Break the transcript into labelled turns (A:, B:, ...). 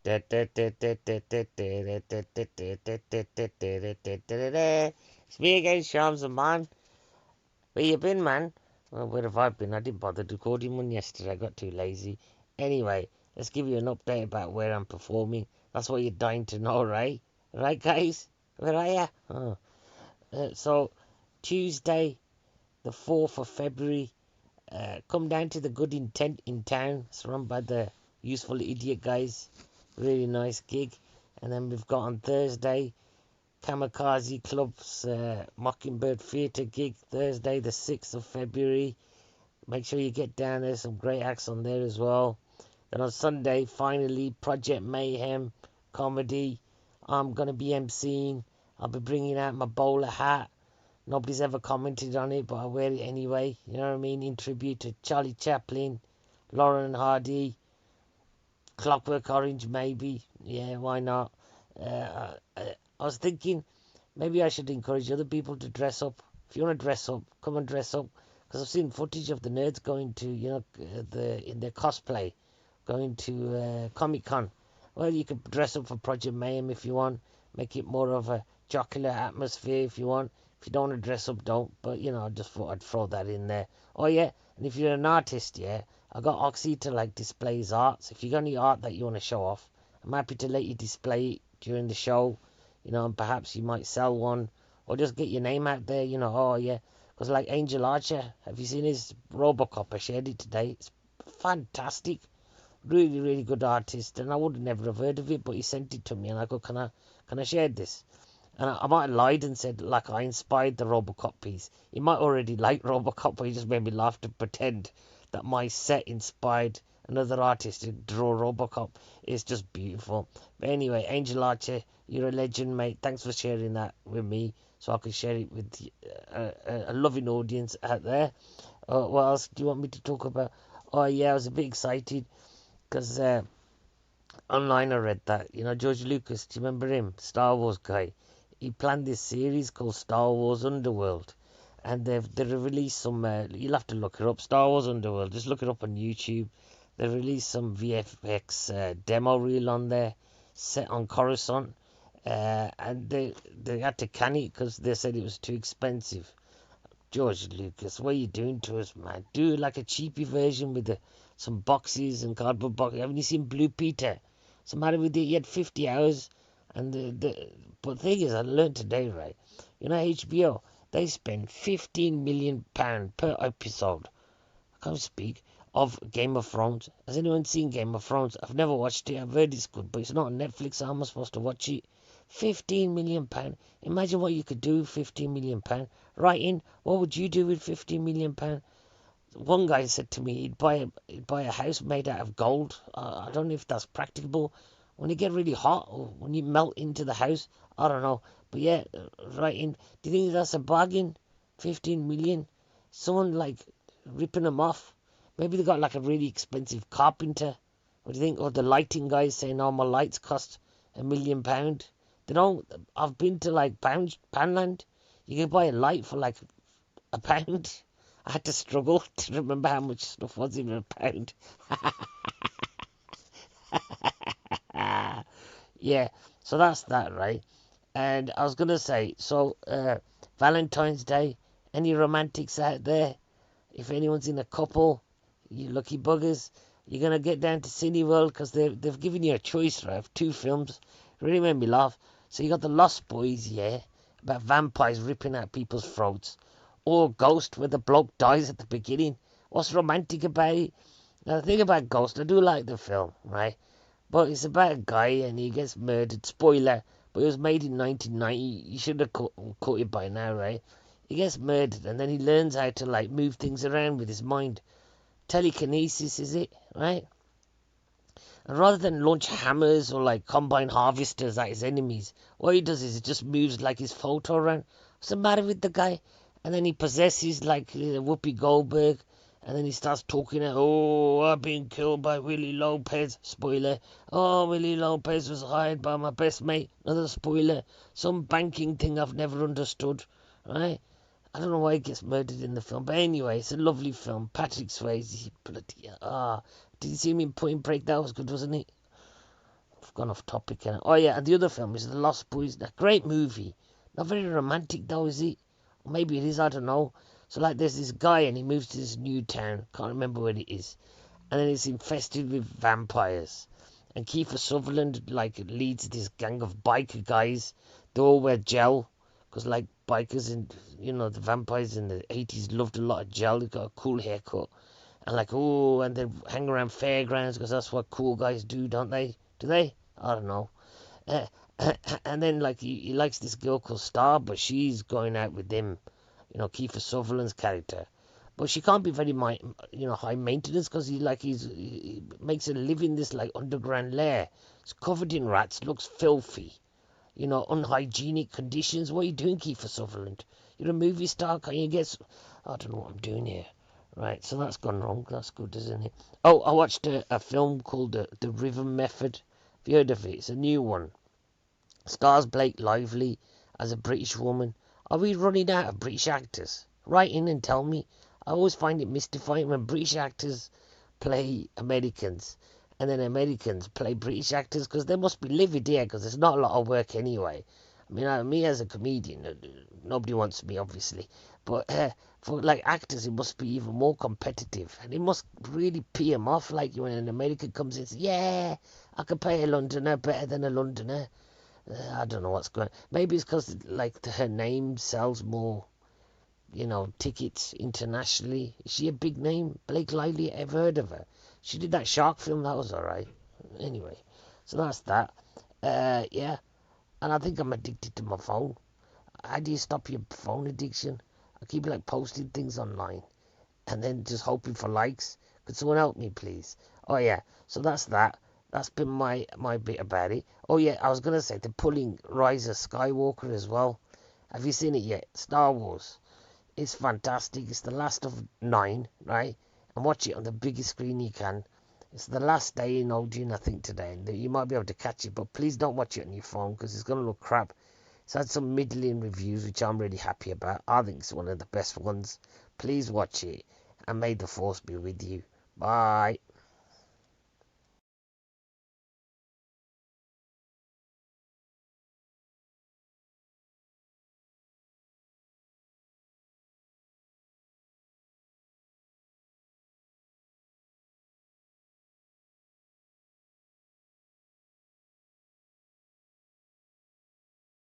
A: It's me again, Shams, man. Where you been, man? Well, where have I been? I didn't bother recording one yesterday. I got too lazy. Anyway, let's give you an update about where I'm performing. That's what you're dying to know, right? Right, guys? Where are you? Oh. So, Tuesday, the 4th of February, come down to the Good Intent in town. It's run by the Useful Idiot guys. Really nice gig. And then we've got on Thursday, Kamikaze Club's Mockingbird Theatre gig, Thursday the 6th of February. Make sure you get down there. Some great acts on there as well. Then on Sunday, finally, Project Mayhem comedy. I'm going to be emceeing. I'll be bringing out my bowler hat. Nobody's ever commented on it, but I wear it anyway. You know what I mean? In tribute to Charlie Chaplin, Lauren Hardy, Clockwork Orange, maybe. Yeah, why not? I was thinking maybe I should encourage other people to dress up. If you want to dress up, come and dress up. Because I've seen footage of the nerds going to, in their cosplay, going to Comic Con. Well, you could dress up for Project Mayhem if you want. Make it more of a jocular atmosphere if you want. If you don't want to dress up, don't. But, I just thought I'd throw that in there. Oh, yeah. And if you're an artist, yeah, I got Oxy to, display his art. So if you got any art that you want to show off, I'm happy to let you display it during the show. And perhaps you might sell one. Or just get your name out there, oh, yeah. Because, Angel Archer, have you seen his Robocop? I shared it today. It's fantastic. Really, really good artist, and I would never have heard of it, but he sent it to me, and I go, can I share this? And I might have lied and said, I inspired the Robocop piece. He might already like Robocop, but he just made me laugh to pretend that my set inspired another artist to draw Robocop. It's just beautiful. But anyway, Angel Archer, you're a legend, mate. Thanks for sharing that with me, so I can share it with a loving audience out there. What else do you want me to talk about? Oh, yeah, I was a bit excited because online I read that, George Lucas, do you remember him? Star Wars guy. He planned this series called Star Wars Underworld. And they've released some, you'll have to look it up, Star Wars Underworld. Just look it up on YouTube. They released some VFX demo reel on there, set on Coruscant. And they had to can it because they said it was too expensive. George Lucas, what are you doing to us, man? Do like a cheapy version with some boxes and cardboard boxes. Haven't you seen Blue Peter? What's the matter with it? He had 50 hours. And but the thing is, I learned today, right? HBO, they spend £15 million per episode. I can't speak. Of Game of Thrones. Has anyone seen Game of Thrones? I've never watched it. I've heard it's good, but it's not on Netflix. How am I supposed to watch it? £15 million. Imagine what you could do with £15 million. Right in, what would you do with £15 million? One guy said to me he'd buy a house made out of gold. I don't know if that's practicable. When it get really hot or when you melt into the house, I don't know. But yeah, right in. Do you think that's a bargain? 15 million? Someone ripping them off. Maybe they got a really expensive carpenter. What do you think? Or the lighting guys saying, "Oh, my lights cost £1 million." They don't. I've been to Poundland. You can buy a light for a pound. I had to struggle to remember how much stuff was in a pound. Yeah, so that's that, right? And I was gonna say, so Valentine's Day. Any romantics out there? If anyone's in a couple, you lucky buggers, you're gonna get down to Cineworld because they've given you a choice, right, of two films. It really made me laugh. So you got The Lost Boys, yeah, about vampires ripping out people's throats, or Ghost, where the bloke dies at the beginning. What's romantic about it? Now the thing about Ghost, I do like the film, right? But it's about a guy and he gets murdered. Spoiler, but it was made in 1990. You should have caught it by now, right? He gets murdered and then he learns how to move things around with his mind. Telekinesis is it, right? And rather than launch hammers or combine harvesters at his enemies, what he does is he just moves his photo around. What's the matter with the guy? And then he possesses Whoopi Goldberg. And then he starts talking, oh, I've been killed by Willie Lopez. Spoiler. Oh, Willie Lopez was hired by my best mate. Another spoiler. Some banking thing I've never understood. Right? I don't know why he gets murdered in the film. But anyway, it's a lovely film. Patrick Swayze. Bloody, did you see him in Point Break? That was good, wasn't it? gone off topic. Oh yeah, and the other film is The Lost Boys. A great movie. Not very romantic though, is it? Or maybe it is. I don't know. So like, there's this guy and he moves to this new town. Can't remember where it is. And then it's infested with vampires. And Kiefer Sutherland like leads this gang of biker guys. They all wear gel, because like bikers and the vampires in the 80s loved a lot of gel. They got a cool haircut. And like, oh, and they hang around fairgrounds because that's what cool guys do, don't they? Do they? I don't know. Uh, and then like he likes this girl called Star, but she's going out with him. Kiefer Sutherland's character. But she can't be very high maintenance, because he makes a living in this like underground lair. It's covered in rats, looks filthy. Unhygienic conditions. What are you doing, Kiefer Sutherland? You're a movie star. Can you get? I don't know what I'm doing here. Right, so that's gone wrong. That's good, isn't it? Oh, I watched a film called The Rhythm Method. Have you heard of it? It's a new one. Stars Blake Lively as a British woman. Are we running out of British actors? Write in and tell me. I always find it mystifying when British actors play Americans, and then Americans play British actors, because they must be livid here, because there's not a lot of work anyway. I mean, me as a comedian, nobody wants me, obviously. But for like actors, it must be even more competitive. And it must really pee them off, like when an American comes in and says, yeah, I can play a Londoner better than a Londoner. I don't know what's going on. Maybe it's because like her name sells more, tickets internationally. Is she a big name? Blake Lively, ever heard of her? She did that shark film, that was alright. Anyway, so that's that. Yeah, and I think I'm addicted to my phone. How do you stop your phone addiction? I keep like posting things online and then just hoping for likes. Could someone help me, please? Oh yeah, so that's that. That's been my bit about it. Oh yeah, I was gonna say they're pulling Rise of Skywalker as well. Have you seen it yet? Star Wars. It's fantastic. It's the last of 9, right? And watch it on the biggest screen you can. It's the last day in Odeon, I think, today. And you might be able to catch it, but please don't watch it on your phone, because it's going to look crap. It's had some middling reviews, which I'm really happy about. I think it's one of the best ones. Please watch it, and may the force be with you. Bye.